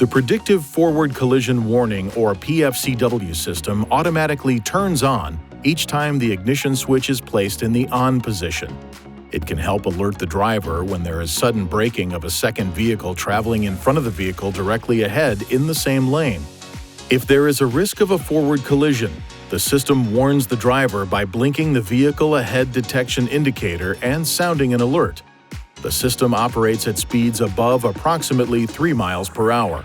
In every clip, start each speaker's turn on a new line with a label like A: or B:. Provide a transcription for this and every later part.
A: The Predictive Forward Collision Warning or PFCW system automatically turns on each time the ignition switch is placed in the on position. It can help alert the driver when there is sudden braking of a second vehicle traveling in front of the vehicle directly ahead in the same lane. If there is a risk of a forward collision, the system warns the driver by blinking the vehicle ahead detection indicator and sounding an alert. The system operates at speeds above approximately 3 miles per hour.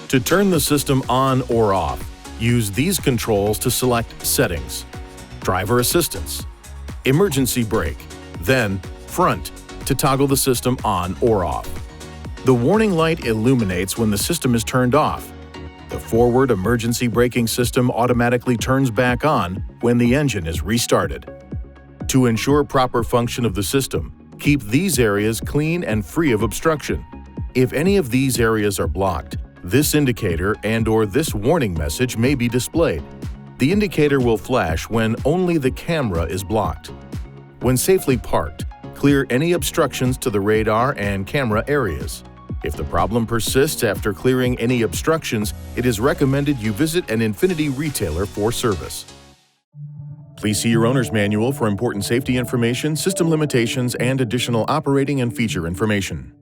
A: To turn the system on or off, use these controls to select Settings, Driver Assistance, Emergency Brake, then Front to toggle the system on or off. The warning light illuminates when the system is turned off. The forward emergency braking system automatically turns back on when the engine is restarted. To ensure proper function of the system, keep these areas clean and free of obstruction. If any of these areas are blocked, this indicator and/or this warning message may be displayed. The indicator will flash when only the camera is blocked. When safely parked, clear any obstructions to the radar and camera areas. If the problem persists after clearing any obstructions, it is recommended you visit an INFINITI retailer for service. Please see your owner's manual for important safety information, system limitations, and additional operating and feature information.